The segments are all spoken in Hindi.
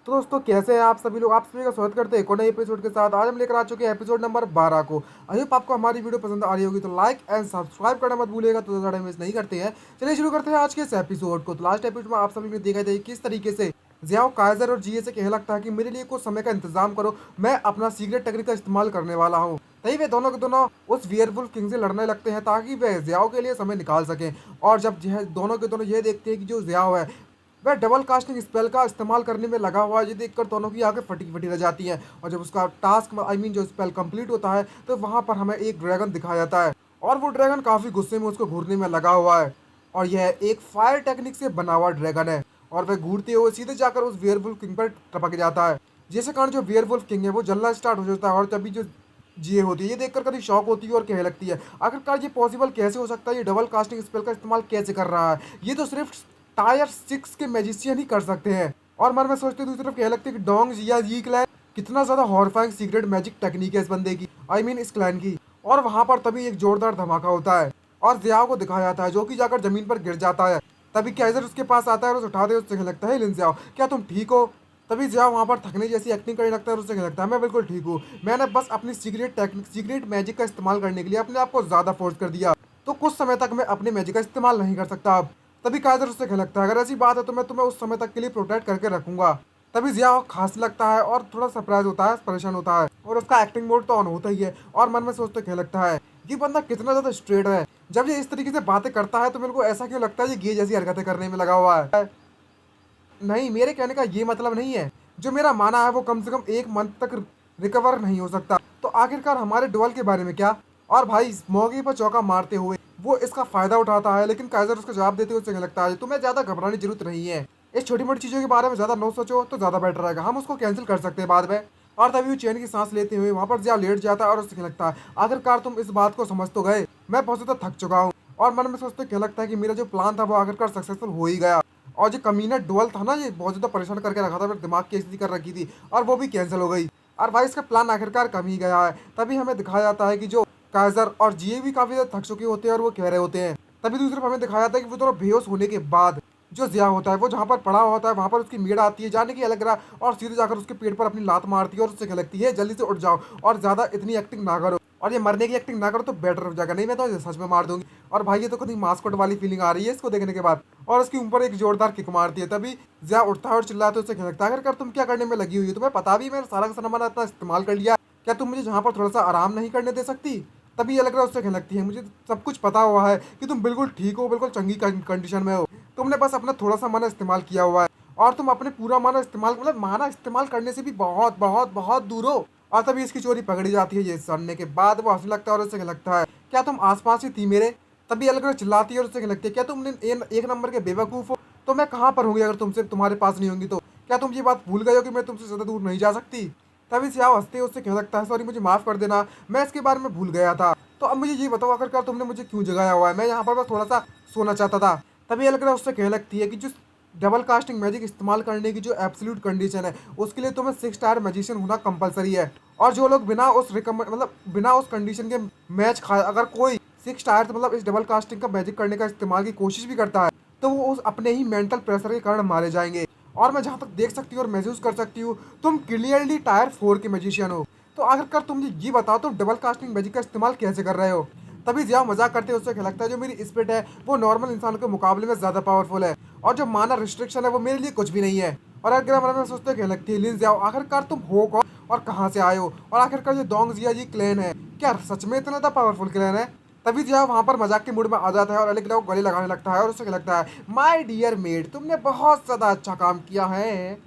तो दोस्तों कैसे हैं आप सभी लोग। आप सभी का स्वागत करते हैं एक और नए एपिसोड के साथ। आज हम लेकर आ चुके हैं एपिसोड नंबर 12 को। आई होप आपको हमारी वीडियो पसंद आ रही होगी, तो लाइक एंड सब्सक्राइब करना मत भूलिएगा। तो ज़्यादा मिस नहीं करते हैं, चलिए शुरू करते हैं आज के इस एपिसोड को। तो लास्ट एपिसोड में आप सभी ने देखा था कि किस तरीके से जियाओ काइजर और जीए से कहने लगता है कि मेरे लिए कुछ समय का इंतजाम करो, मैं अपना सीक्रेट टेक्निक का इस्तेमाल करने वाला हूँ। तभी वे दोनों के दोनों उस वियरवुल्फ किंग से लड़ने लगते हैं ताकि वे जियाओ के लिए समय निकाल सकें। और जब दोनों के दोनों ये देखते हैं कि जो जियाओ है वह डबल कास्टिंग स्पेल का इस्तेमाल करने में लगा हुआ है, ये देखकर दोनों की आंखें फटी फटी रह जाती हैं। और जब उसका टास्क जो स्पेल कंप्लीट होता है, तो वहां पर हमें एक ड्रैगन दिखाया जाता है। और वो ड्रैगन काफी गुस्से में उसको घूरने में लगा हुआ है। और यह एक फायर टेक्निक से बना हुआ ड्रैगन है। और वह घूरते हुए सीधे जाकर उस वेयरवुल्फ किंग पर टपक जाता है, जिसके कारण जो वेयरवुल्फ किंग है वो जलना स्टार्ट हो जाता है। और तभी जो जिए होती है ये देखकर कभी शॉक होती है और कहने लगती है आखिरकार ये पॉसिबल कैसे हो सकता है, ये डबल कास्टिंग स्पेल का इस्तेमाल कैसे कर रहा है, ये तो सिर्फ टायर 6 के मैजिशियन ही कर सकते हैं। और मन में सोचते दूसरी तरफ कह लगते हैं कि डोंग जिया जी क्लैन कितना ज्यादा हॉरफाइंग सीक्रेट मैजिक टेक्निक है इस बंदे की, इस क्लैन की। और वहां पर तभी एक जोरदार धमाका होता है और जियाओ को दिखाया जाता है जो कि जाकर जमीन पर गिर जाता है। तभी काइजर उसके पास आता है और उसे उठाते हुए उससे कहने लगता है लिन जियाओ क्या तुम ठीक हो। तभी जियाओ वहां पर थकने जैसी एक्टिंग करने लगता है और उससे कहने लगता है मैं बिल्कुल ठीक हूँ, मैंने बस अपनी सीक्रेट टेक्निक सीक्रेट मैजिक का इस्तेमाल करने के लिए अपने आप को ज्यादा फोर्स कर दिया, तो कुछ समय तक मैं अपने मैजिक का इस्तेमाल नहीं कर सकता अब। तभी कायदर उससे कहने लगता है अगर ऐसी बात है तो मैं तुम्हें उस समय तक के लिए प्रोटेक्ट करके रखूंगा। तभी जिया खांसने लगता है और थोड़ा सरप्राइज होता है, परेशान होता है। और उसका एक्टिंग मोड तो ऑन होता ही है और मन में सोचते कहने लगता है ये बंदा कितना ज्यादा स्ट्रेट है। जब ये इस तरीके से बातें करता है तो मेरे को ऐसा क्यों लगता है ये गे जैसी हरकतें करने में लगा हुआ है। नहीं, मेरे कहने का ये मतलब नहीं है, जो मेरा माना है वो कम से कम एक मंथ तक रिकवर नहीं हो सकता। तो आखिरकार हमारे डुअल के बारे में क्या। और भाई इस मौके पर चौका मारते हुए वो इसका फायदा उठाता है, लेकिन काइजर उसका जवाब देते हुए उससे लगता है तुम्हें ज्यादा घबराने की जरूरत नहीं है, इस छोटी मोटी चीजों के बारे में ज्यादा न सोचो तो ज्यादा बेटर रहेगा, हम उसको कैंसिल कर सकते हैं बाद में। और तभी वो चैन की सांस लेते हुए वहां पर जिया लेट जाता है और उससे लगता है आखिरकार तुम इस बात को समझ तो गए, मैं बहुत ज्यादा थक चुका हूँ। और मन में सोचते क्या लगता है कि मेरा जो प्लान था वो आखिरकार सक्सेसफुल हो ही गया। और जो कमीना डुअल था ना, ये बहुत ज्यादा परेशान करके रखा था, मेरे दिमाग की स्थिति कर रखी थी, और वो भी कैंसिल हो गई। और भाई इसका प्लान आखिरकार कम ही गया है। तभी हमें दिखाया जाता है कि जो काइजर और जीए भी काफी ज्यादा थक चुके होते हैं और वो कह रहे होते हैं। तभी दूसरी तरफ हमें दिखाया जाता है कि वो दोनों बेहोश होने के बाद जो जिया होता है वो जहाँ पर पड़ा होता है वहां पर उसकी मेड आती है जाने की अलग रहा और सीधे जाकर उसके पेट पर अपनी लात मारती है और उससे कहती है जल्दी से उठ जाओ और ज्यादा इतनी एक्टिंग ना करो, और ये मरने की एक्टिंग ना करो तो बेटर हो जाएगा, नहीं मैं तो इसे सच में मार दूंगी। और भाई ये तो कहीं मास्कोट वाली फीलिंग आ रही है इसको देखने के बाद। और उसके ऊपर एक जोरदार किक मारती है। तभी जिया उठता है और चिल्लाता है, उससे कहने लगता है अगर कर तुम क्या करने में लगी हुई है, तुम्हें पता भी मैंने सारा का सामान इतना इस्तेमाल कर लिया, क्या तुम मुझे जहाँ पर थोड़ा सा आराम नहीं करने दे सकती। तभी ये लग रहा है उससे कहने लगती है मुझे सब कुछ पता हुआ है कि तुम बिल्कुल ठीक हो, बिल्कुल चंगी कंडीशन में हो, तुमने बस अपना थोड़ा सा माना इस्तेमाल किया हुआ है और तुम अपने पूरा माना इस्तेमाल मतलब माना इस्तेमाल करने से भी बहुत बहुत बहुत दूर हो। और तभी इसकी चोरी पकड़ी जाती है। ये सुनने के बाद वो हंसने लगता है और उससे कहने लगता है क्या तुम आसपास ही थी मेरे। तभी अलग अलग चिल्लाती है और उससे कहने लगती है क्या तुम एक नंबर के बेवकूफ हो, तो मैं कहाँ पर होंगी अगर तुमसे तुम्हारे पास नहीं होंगी तो, क्या तुम ये बात भूल गए हो कि मैं तुमसे ज़्यादा दूर नहीं जा सकती। तभी सियाह हंसते हुए उससे कहने लगता है सॉरी मुझे माफ़ कर देना, मैं इसके बारे में भूल गया था। तो अब मुझे ये बताओ आखिरकार तुमने मुझे क्यों जगाया हुआ है, मैं यहाँ पर बस थोड़ा सा सोना चाहता था। तभी अलग उससे कहने लगती है कि जो डबल कास्टिंग मैजिक इस्तेमाल करने की जो एब्सोल्यूट कंडीशन है उसके लिए तुम्हें 6 स्टार मैजिशियन होना कंपलसरी है। और जो लोग बिना उस रिकमेंड मतलब बिना उस कंडीशन के मैच खाए अगर कोई 6 स्टार मतलब इस डबल कास्टिंग का मैजिक करने का इस्तेमाल की कोशिश भी करता है तो वो उस अपने ही मेंटल प्रेशर के कारण मारे जाएंगे। और मैं जहाँ तक देख सकती हूँ और महसूस कर सकती हूँ तुम क्लियरली टायर 4 के मैजिशियन हो, तो आखिरकार तुम मुझे ये बताओ तुम डबल कास्टिंग मैजिक का इस्तेमाल कैसे कर रहे हो। तभी जिया मजाक करते हैं उससे क्या लगता है जो मेरी स्पिरिट है वो नॉर्मल इंसान के मुकाबले में ज्यादा पावरफुल है, और जो माना रिस्ट्रिक्शन है वो मेरे लिए कुछ भी नहीं है। और अगर मन में सोचते क्या लगती है लिन जाओ आखिरकार तुम हो कौन और कहाँ से आए हो, और आखिरकार ये दोंग जिया जी क्लैन है क्या सच में इतना पावरफुल क्लैन है। तभी जिया वहां पर मजाक के मूड में आ जाता है और अलग अलग गले लगाने लगता है और उससे क्या लगता है माय डियर मेड तुमने बहुत ज्यादा अच्छा काम किया है,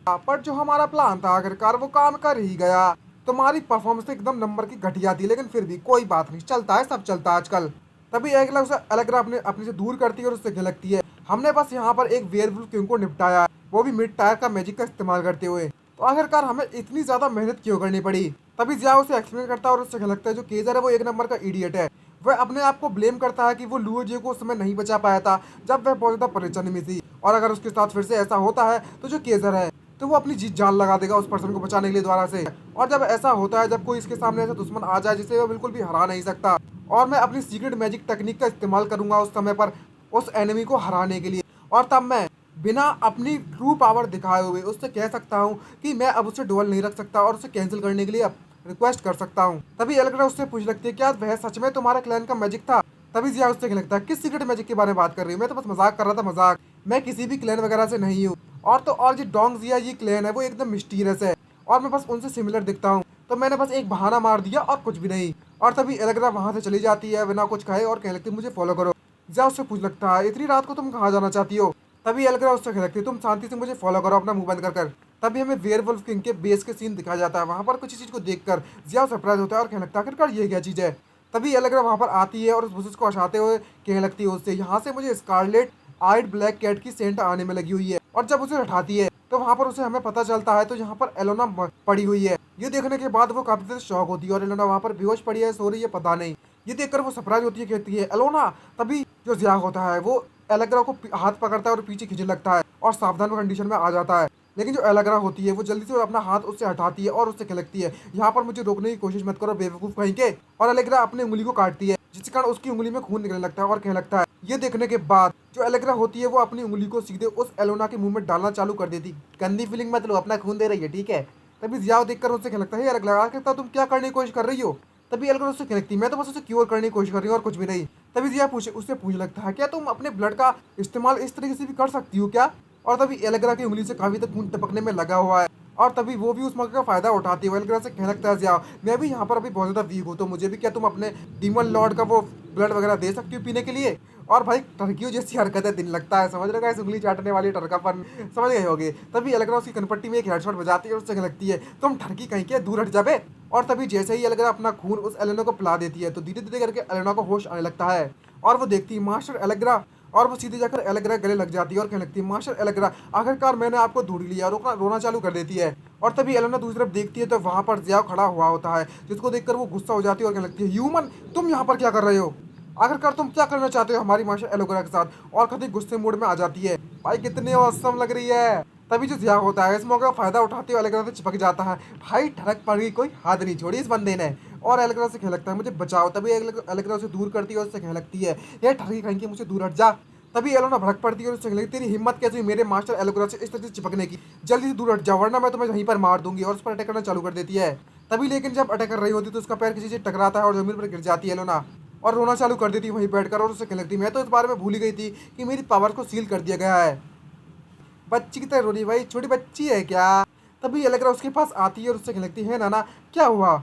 पर जो हमारा प्लान था आखिरकार वो काम कर ही गया। तुम्हारी परफॉर्मेंस तो एकदम नंबर की घटिया थी, लेकिन फिर भी कोई बात नहीं, चलता है सब चलता है आजकल। तभी अगला उसे अलग अपने अपने से दूर करती है और उससे लगती है हमने बस यहाँ पर एक वेयरवुल्फ किंग को निपटाया, वो भी मिड टायर का मैजिक का इस्तेमाल करते हुए, तो आखिरकार हमें इतनी ज्यादा मेहनत क्यों करनी पड़ी। तभी जिया उसे एक्सप्लेन करता है और उससे लगता है जो केजर है वो एक नंबर का इडियट है, वह अपने आप को ब्लेम करता है कि वो लुओ जे को उस समय नहीं बचा पाया था जब वह बहुत ज्यादा परेशानी में थी, और अगर उसके साथ फिर से ऐसा होता है तो जो केजर है तो वो अपनी जीत जान लगा देगा उस पर्सन को बचाने के लिए दोबारा से। और जब ऐसा होता है जब कोई इसके सामने ऐसा दुश्मन आ जाए जिसे वो बिल्कुल भी हरा नहीं सकता, और मैं अपनी सीक्रेट मैजिक टेक्निक का इस्तेमाल करूंगा उस समय पर उस एनिमी को हराने के लिए, और तब मैं बिना अपनी ट्रू पावर दिखाए हुए उससे कह सकता हूँ कि मैं अब उससे डुअल नहीं रख सकता और उसे कैंसिल करने के लिए अब रिक्वेस्ट कर सकता हूँ। तभी एलेग्रा उससे पूछ लगती है क्या वह सच में तुम्हारे क्लैन का मैजिक था। तभी जिया उससे कहने लगता है किस सीक्रेट मैजिक के बारे में बात कर रही हूँ, मैं तो बस मजाक कर रहा था, मजाक। मैं किसी भी क्लैन वगैरह से नहीं हूँ। और तो और जो डोंग जिया ये क्लैन है वो एकदम मिस्टीरियस है और मैं बस उनसे सिमिलर दिखता हूँ, तो मैंने बस एक बहाना मार दिया और कुछ भी नहीं। और तभी एलेग्रा वहां से चली जाती है बिना कुछ कहे और कहने लगती है मुझे फॉलो करो। जिया उससे पूछ लगता है इतनी रात को तुम कहाँ जाना चाहती हो। तभी एल्ग्रा उससे कहने लगती है तुम शांति से मुझे फॉलो करो अपना मुंह बंद कर कर। तभी हमें वेयरवुल्फ किंग के बेस के सीन दिखाया जाता है। वहां पर कुछ चीज को देखकर जिया सरप्राइज होता है और कहने लगता है आखिरकार ये क्या चीज है। तभी एल्ग्रा वहां पर आती है और उस बुजुर्ग को हंसाते हुए कहने लगती है उससे यहाँ से मुझे स्कारलेट आइड ब्लैक कैट की सेंट आने में लगी हुई है। और जब उसे हटाती है तो वहां पर उसे हमें पता चलता है तो यहाँ पर एलोना पड़ी हुई है। ये देखने के बाद वो काफी ज्यादा शॉक होती है और एलोना वहां पर बेहोश पड़ी है, सो रही है, पता नहीं। ये देखकर वो सरप्राइज होती है, कहती है एलोना। तभी जो जिया होता है वो एलेग्रा को हाथ पकड़ता है और पीछे खींचने लगता है और सावधान कंडीशन में आ जाता है। लेकिन जो एलेग्रा होती है वो जल्दी से अपना हाथ उससे हटाती है और उससे कहती है यहाँ पर मुझे रोकने की कोशिश मत करो बेवकूफ कहीं के। और एलेग्रा अपनी उंगली को काटती है जिसके कारण उसकी उंगली में खून निकलने लगता है और कहने लगता है। ये देखने के बाद जो एलेग्रा होती है वो अपनी उंगली को सीधे उस एलोना के मुंह में डालना चालू कर देती। गंदी फीलिंग मत लो, अपना खून दे रही है, ठीक है। तभी जिया देखकर उससे कहने लगता है एलेग्रा आखिर तुम क्या करने की कोशिश कर रही हो। तभी एल्गोर उससे कहती मैं तो बस उसे क्योर करने की कोशिश कर रही हूँ और कुछ भी नहीं। तभी जिया उससे पूछ लगता है क्या तुम अपने ब्लड का इस्तेमाल इस तरीके से भी कर सकती हो क्या। और तभी एलेग्रा की उंगली से काफी तक खून टपकने में लगा हुआ है और तभी वो भी उस मौके का फायदा उठाती है। एलेग्रा से कहने लगता है जिया मैं भी यहाँ पर अभी बहुत ज्यादा वीक हूँ तो मुझे भी क्या तुम अपने डीमन लॉर्ड का वो ब्लड वगैरह दे सकती हो पीने के लिए। और भाई टर्कियों जैसी हरकतें दिन लगता है, समझ रहे हो, उंगली चाटने वाली टरकापन समझ गए होगे। तभी एलेग्रा उसकी कनपट्टी में एक हेडशॉट बजाती है और उससे लगती है तुम ठरकी कहीं के दूर हट जाबे। और तभी जैसे ही एलेग्रा अपना खून उस एलेना को पिला देती है तो धीरे धीरे करके एलेना को होश आने लगता है और वो देखती है मास्टर एलेग्रा। और वो सीधे जाकर एलेग्रा गले लग जाती है और कहने लगती है मास्टर एलेग्रा आखिरकार मैंने आपको ढूंढ लिया। रोना चालू कर देती है। और तभी एलेना दूसरी तरफ देखती है तो वहां पर जिया खड़ा हुआ होता है जिसको देखकर वो गुस्सा हो जाती है और कहने लगती है ह्यूमन तुम यहाँ पर क्या कर रहे हो, आखिरकार तुम क्या करना चाहते हो हमारी मास्टर एलोग्रा के साथ। और कभी गुस्से मूड में आ जाती है। भाई कितनी औसम लग रही है। तभी जो जिया होता है इस मौके का फायदा उठाते हुए एलेग्रा से चिपक जाता है। भाई ठड़क पड़ गई, कोई हाथ नहीं छोड़ी इस बंदे ने। और एलेग्रा से कहने लगता है मुझे बचाओ। तभी एलेग्रा उसे दूर करती है और उससे कहने लगती है ये ठगी कहीं की मुझे दूर हट जा। तभी एलोना भड़क पड़ती है और उससे कहने लगती है तेरी हिम्मत कैसे हुई मेरे मास्टर एलोग्रा से इस तरह से चिपकने की, जल्दी से दूर हट जाओ वरना मैं तुम्हें यहीं पर मार दूंगी। और उस पर अटैक करना चालू कर देती है। तभी लेकिन जब अटैक कर रही होती है तो उसका पैर किसी से टकराता है और जमीन पर गिर जाती है एलोना और रोना चालू कर देती है वहीं बैठकर। और उससे कहने लगती मैं तो इस बारे में भूल ही गई थी कि मेरी पावर को सील कर दिया गया है। बच्ची की तरह रो रही, भाई छोटी बच्ची है क्या। तभी एलेग्रा उसके पास आती है और उससे कहने लगती है नाना क्या हुआ।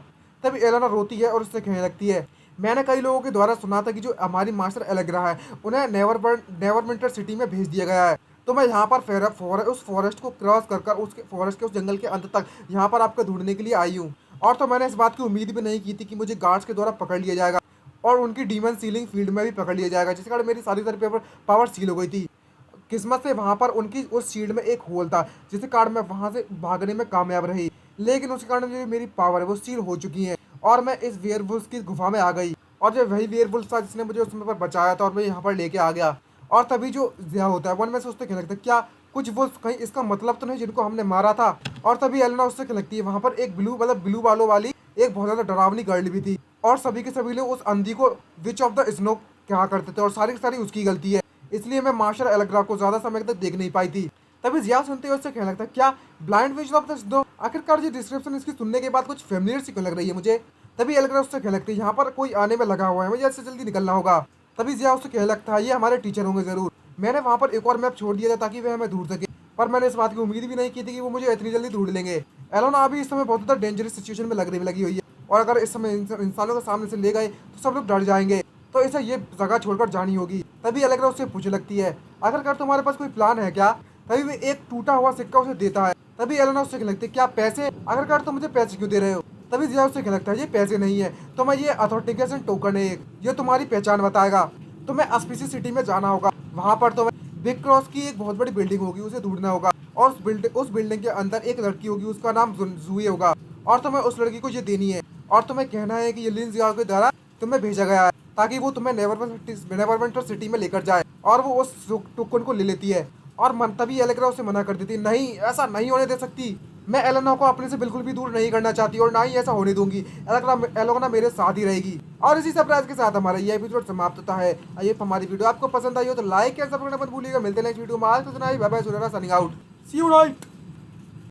तभी एलेना रोती है और उससे कहने लगती है मैंने कई लोगों के द्वारा सुना था कि जो हमारी मास्टर एलेग्रा है उन्हें नेवरविंटर सिटी में भेज दिया गया है। तो मैं यहाँ पर उस फॉरेस्ट को क्रॉस कर कर उसके फॉरेस्ट के उस जंगल के अंत तक यहाँ पर आपको ढूंढने के लिए आई हूँ। और तो मैंने इस बात की उम्मीद भी नहीं की थी कि मुझे गार्ड्स के द्वारा पकड़ लिया जाएगा और उनकी डीमन सीलिंग फील्ड में भी पकड़ लिया जाएगा जिसके कारण मेरी सारी पेपर पावर सील हो गई थी। किस्मत से वहां पर उनकी उस शील्ड में एक होल था जिसके कारण मैं वहां से भागने में कामयाब रही। लेकिन उसके कारण जो मेरी पावर है वो सील हो चुकी है और मैं इस वेयरवुल्फ की गुफा में आ गई। और जो वही वेयरवुल्फ था जिसने मुझे उस समय पर बचाया था और मैं यहाँ पर लेके आ गया। और तभी जो जिया होता है वन में से उससे कहने लगता है क्या कुछ वुल्फ कहीं इसका मतलब तो नहीं जिनको हमने मारा था। और तभी एलेना उससे कहने लगती है वहां पर एक ब्लू बालों वाली एक बहुत ज्यादा डरावनी गर्ल भी थी और सभी के सभी लोग उस अंधी को विच ऑफ द स्नो कहा करते थे और सारी की सारी उसकी गलती है, इसलिए मैं मार्शल एलेग्रा को ज्यादा समय तक देख नहीं पाई थी। तभी जिया सुनते हुए उससे कहने लगता है क्या blind which of the snow, आखिरकार ये डिस्क्रिप्शन इसकी सुनने के बाद कुछ फेमिलियर सी क्यों लग रही है मुझे। तभी एलेग्रा उससे कहने लगती है यहाँ पर कोई आने में लगा हुआ है, मुझे इससे जल्दी निकलना होगा। तभी जिया उससे कहने लगता है ये हमारे टीचर होंगे जरूर, मैंने वहाँ पर एक और मैप छोड़ दिया था ताकि वह हमें ढूंढ सके, पर मैंने इस बात की उम्मीद भी नहीं की थी कि वो मुझे इतनी जल्दी ढूंढ लेंगे। एलोना अभी इस समय बहुत ज़्यादा डेंजरस सिचुएशन में लगी हुई है और अगर इस समय इंसानों के सामने से ले गए तो सब लोग डर जाएंगे, तो इसे ये जगह छोड़कर जानी होगी। तभी एलेग्रा उससे पूछने लगती है आखिरकार तुम्हारे पास कोई प्लान है क्या। तभी वे एक टूटा हुआ सिक्का उसे देता है। तभी एलेना उससे कहने लगती है क्या पैसे, आखिरकार तुम मुझे पैसे क्यों दे रहे हो। तभी जिया उससे कहने लगता है ये पैसे नहीं है तो मैं ये अथॉरिटिकेशन टोकन है एक, ये तुम्हारी पहचान बताएगा। तुम्हें अस्पीसी सिटी में जाना होगा, वहां पर तुम्हें बिग क्रॉस की एक बहुत बड़ी बिल्डिंग होगी उसे ढूंढना होगा और उस बिल्डिंग के अंदर एक लड़की होगी उसका नाम जूए होगा और तुम्हें उस लड़की को ये देनी है और तुम्हें कहना है कि ये लिन जियाओ के द्वारा तुम्हें भेजा गया है ताकि वो तुम्हें नेवरविंटर सिटी में लेकर जाए। और वो उस टोकन को ले लेती है और तभी एलेग्रा उसे मना कर देती है नहीं ऐसा नहीं होने दे सकती। मैं एलेना को अपने से बिल्कुल भी दूर नहीं करना चाहती और ना ही ऐसा होने दूंगी। एलेना मेरे साथ ही रहेगी। और इसी सरप्राइज के साथ हमारा ये एपिसोड समाप्त होता है। ये हमारी वीडियो आपको पसंद आई हो तो लाइक एंड सब्सक्राइब करना मत भूलिएगा। मिलते हैं नेक्स्ट वीडियो में। आज तो सुनाई, बाय बाय, सुनहरा signing out. See you night.